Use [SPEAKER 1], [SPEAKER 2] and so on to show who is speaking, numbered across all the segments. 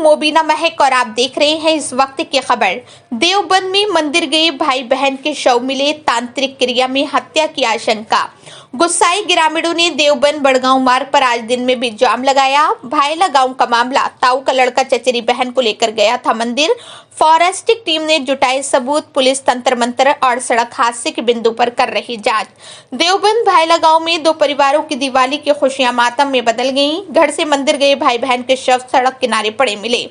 [SPEAKER 1] मोबिना महक और आप देख रहे हैं इस वक्त की खबर। देवबंद में मंदिर गए भाई बहन के शव मिले, तांत्रिक क्रिया में हत्या की आशंका। गुस्साए ग्रामीणों ने देवबंद बड़गांव मार्ग पर आज दिन में भी जाम लगाया। भायला गांव का मामला, ताऊ का लड़का चचेरी बहन को लेकर गया था मंदिर। फॉरेस्टिक टीम ने जुटाए सबूत, पुलिस तंत्र मंत्र और सड़क हादसे के बिंदु पर कर रही जांच। देवबंद भायला गांव में दो परिवारों की दिवाली की खुशियां मातम में बदल गईं। घर से मंदिर गए भाई बहन के शव सड़क किनारे पड़े मिले।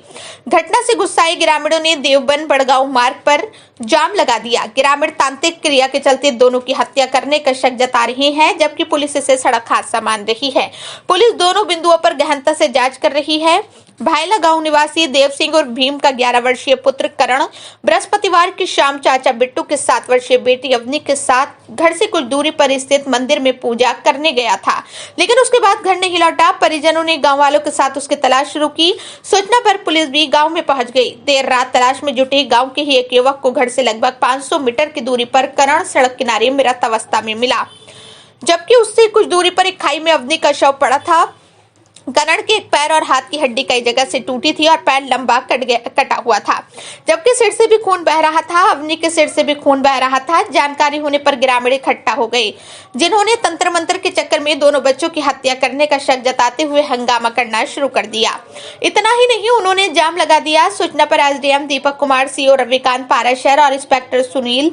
[SPEAKER 1] घटना से गुस्साए ग्रामीणों ने देवबंद बड़गांव मार्ग पर जाम लगा दिया। ग्रामीण तांत्रिक क्रिया के चलते दोनों की हत्या करने का शक जता रहे हैं, जबकि पुलिस इसे सड़क हादसा मान रही है। पुलिस दोनों बिंदुओं पर गहनता से जांच कर रही है। भायला गांव निवासी देव सिंह और भीम का 11 वर्षीय पुत्र करण बृहस्पतिवार की शाम चाचा बिट्टू के 7 वर्षीय बेटी अवनी के साथ घर से कुछ दूरी पर स्थित मंदिर में पूजा करने गया था, लेकिन उसके बाद घर नहीं लौटा। परिजनों ने गांव वालों के साथ उसकी तलाश शुरू की। सूचना पर पुलिस भी गांव में पहुंच गई। देर रात तलाश में जुटे गांव के ही एक युवक को घर से लगभग 500 मीटर की दूरी पर करण सड़क किनारे मृत अवस्था में मिला, जबकि उससे कुछ दूरी पर एक खाई में अवनी का शव पड़ा था। करण के एक पैर और हाथ की हड्डी कई जगह से टूटी थी और पैर लंबा कटा हुआ था, जबकि सिर से भी खून बह रहा था। अवनी के सिर से भी खून बह रहा था। जानकारी होने पर ग्रामीण इकट्ठा हो गए, जिन्होंने तंत्र मंत्र के चक्कर में दोनों बच्चों की हत्या करने का शक जताते हुए हंगामा करना शुरू कर दिया। इतना ही नहीं, उन्होंने जाम लगा दिया। सूचना पर एसडीएम दीपक कुमार, सीओ रविकांत पाराशर और इंस्पेक्टर सुनील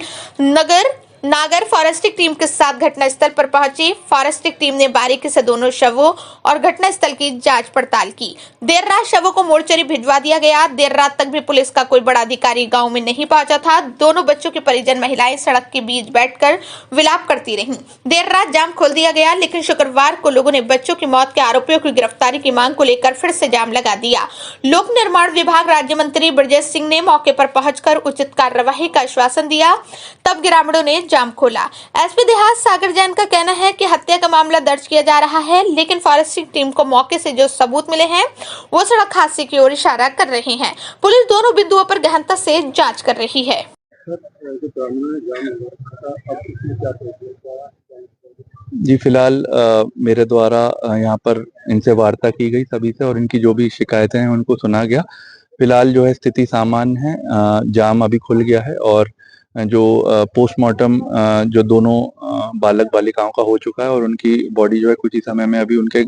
[SPEAKER 1] नागर फॉरेस्टिक टीम के साथ घटनास्थल पर पहुंची। फॉरेस्टिक टीम ने बारीकी से दोनों शवों और घटनास्थल की जांच पड़ताल की। देर रात शवों को मोर्चरी भिजवा दिया गया। देर रात तक भी पुलिस का कोई बड़ा अधिकारी गांव में नहीं पहुंचा था। दोनों बच्चों के परिजन महिलाएं सड़क के बीच बैठकर विलाप करती रहीं। देर रात जाम खोल दिया गया, लेकिन शुक्रवार को लोगों ने बच्चों की मौत के आरोपियों की गिरफ्तारी की मांग को लेकर फिर से जाम लगा दिया। लोक निर्माण विभाग राज्य मंत्री ब्रजेश सिंह ने मौके पर पहुंचकर उचित कार्यवाही का आश्वासन दिया, तब ग्रामीणों ने जाम खोला। एसपी देहात सागर जैन का कहना है कि हत्या का मामला दर्ज किया जा रहा है, लेकिन फॉरेस्टिक टीम को मौके से जो सबूत मिले हैं वो सड़क हादसे की ओर इशारा कर रहे हैं। पुलिस दोनों बिंदुओं पर गहनता से जांच कर रही है।
[SPEAKER 2] जी, फिलहाल मेरे द्वारा यहाँ पर इनसे वार्ता की गई सभी से, और इनकी जो भी शिकायतें हैं उनको सुना गया। फिलहाल जो है स्थिति सामान्य है। जाम अभी खुल गया है और जो पोस्टमार्टम जो दोनों बालक बालिकाओं का हो चुका है, और उनकी बॉडी जो है कुछ ही समय में अभी उनके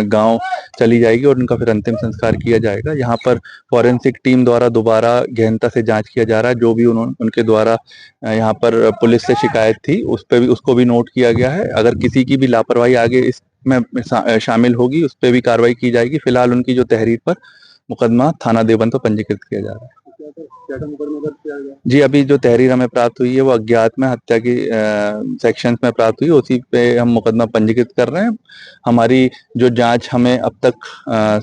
[SPEAKER 2] गांव चली जाएगी और उनका फिर अंतिम संस्कार किया जाएगा। यहाँ पर फॉरेंसिक टीम द्वारा दोबारा गहनता से जांच किया जा रहा है। जो भी उनके द्वारा यहाँ पर पुलिस से शिकायत थी उसको भी नोट किया गया है। अगर किसी की भी लापरवाही आगे इसमें शामिल होगी उस पर भी कार्रवाई की जाएगी। फिलहाल उनकी जो तहरीर पर मुकदमा थाना देवबंद पर पंजीकृत किया जा रहा है। जी, अभी जो तहरीर हमें प्राप्त हुई है वो अज्ञात में हत्या की सेक्शंस में प्राप्त हुई, उसी पे हम मुकदमा पंजीकृत कर रहे हैं। हमारी जो जांच हमें अब तक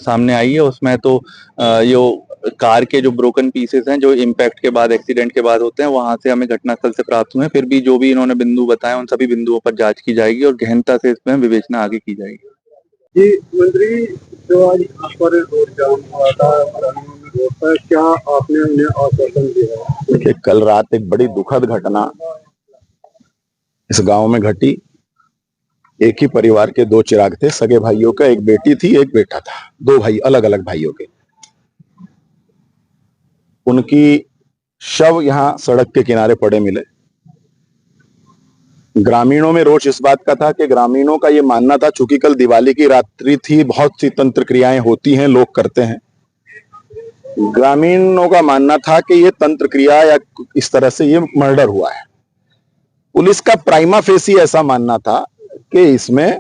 [SPEAKER 2] सामने आई है उसमें तो ये कार के जो ब्रोकन पीसेस हैं जो इम्पैक्ट के बाद, एक्सीडेंट के बाद होते हैं, वहां से हमें घटनास्थल से प्राप्त हुए हैं। फिर भी जो भी इन्होंने बिंदु बताए उन सभी बिंदुओं पर जांच की जाएगी और गहनता से इसमें विवेचना आगे की जाएगी।
[SPEAKER 3] जी मंत्री, जो आज यहाँ पर रोड जाम हुआ था, क्या आपने उन्हें आश्वासन दिया?
[SPEAKER 4] देखिए, कल रात एक बड़ी दुखद घटना इस गांव में घटी। एक ही परिवार के दो चिराग थे, सगे भाइयों का, एक बेटी थी एक बेटा था, दो भाई, अलग अलग भाइयों के। उनकी शव यहाँ सड़क के किनारे पड़े मिले। ग्रामीणों में रोष इस बात का था कि ग्रामीणों का ये मानना था, चूंकि कल दिवाली की रात्रि थी, बहुत सी तंत्र क्रियाएं होती हैं, लोग करते हैं। ग्रामीणों का मानना था कि ये तंत्र क्रिया या इस तरह से ये मर्डर हुआ है। पुलिस का प्राइमा फेसी ऐसा मानना था कि इसमें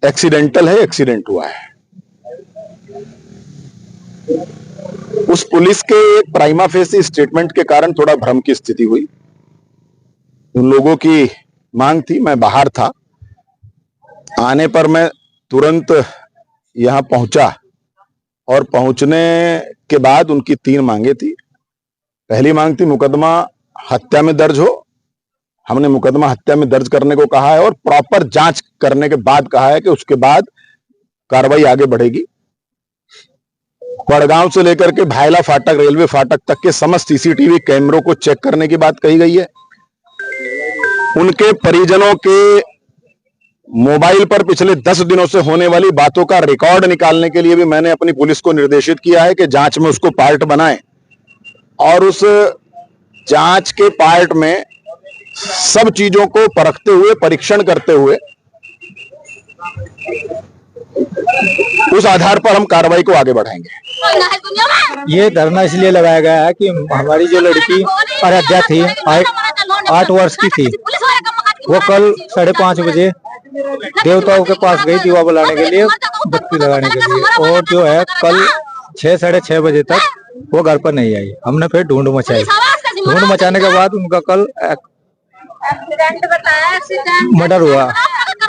[SPEAKER 4] एक्सीडेंटल है, एक्सीडेंट हुआ है। उस पुलिस के प्राइमा फेसी स्टेटमेंट के कारण थोड़ा भ्रम की स्थिति हुई। उन लोगों की मांग थी, मैं बाहर था, आने पर मैं तुरंत यहां पहुंचा और पहुंचने के बाद उनकी 3 मांगे थी। पहली मांग थी मुकदमा हत्या में दर्ज हो। हमने मुकदमा हत्या में दर्ज करने को कहा है और प्रॉपर जांच करने के बाद कहा है कि उसके बाद कार्रवाई आगे बढ़ेगी। बड़गांव से लेकर के भायला फाटक, रेलवे फाटक तक के समस्त सीसीटीवी कैमरों को चेक करने की बात कही गई है। उनके परिजनों के मोबाइल पर पिछले 10 दिनों से होने वाली बातों का रिकॉर्ड निकालने के लिए भी मैंने अपनी पुलिस को निर्देशित किया है कि जांच में उसको पार्ट बनाएं और उस जांच के पार्ट में सब चीजों को परखते हुए, परीक्षण करते हुए उस आधार पर हम कार्रवाई को आगे बढ़ाएंगे।
[SPEAKER 5] ये धरना इसलिए लगाया गया है कि हमारी जो लड़की आराध्या थी, 8 वर्ष की थी, वो कल 5:30 बजे देवताओं के पास गई दीवा बुलाने के लिए, बत्ती लगाने के लिए, और जो है कल 6, 6:30 बजे तक वो घर पर नहीं आई। हमने फिर ढूंढ मचाई। ढूंढ मचाने के बाद उनका कल मर्डर हुआ,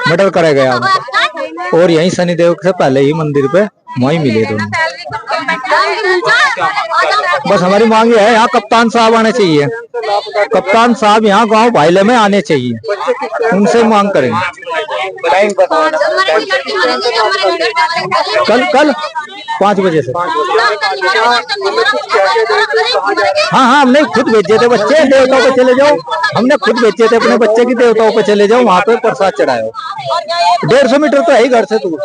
[SPEAKER 5] मर्डर कराया गया उनका, और यहीं शनिदेव से पहले ही मंदिर पे वहीं मिले दोनों। बस हमारी मांग है यहाँ कप्तान साहब आने चाहिए, कप्तान साहब यहाँ गांव भाईले में आने चाहिए, उनसे मांग करेंगे। कल 5 बजे से। हाँ, हमने खुद भेजे थे बच्चे, देवताओं पे चले जाओ, हमने खुद भेजे थे अपने बच्चे की देवताओं पे चले जाओ, वहाँ पे प्रसाद चढ़ाओ। 150 मीटर तो है ही घर से दूर।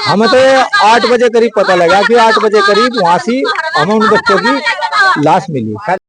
[SPEAKER 5] हमें तो 8 बजे करीब पता लगा कि 8 बजे करीब वहाँ से हमें उन बच्चों की लाश मिली।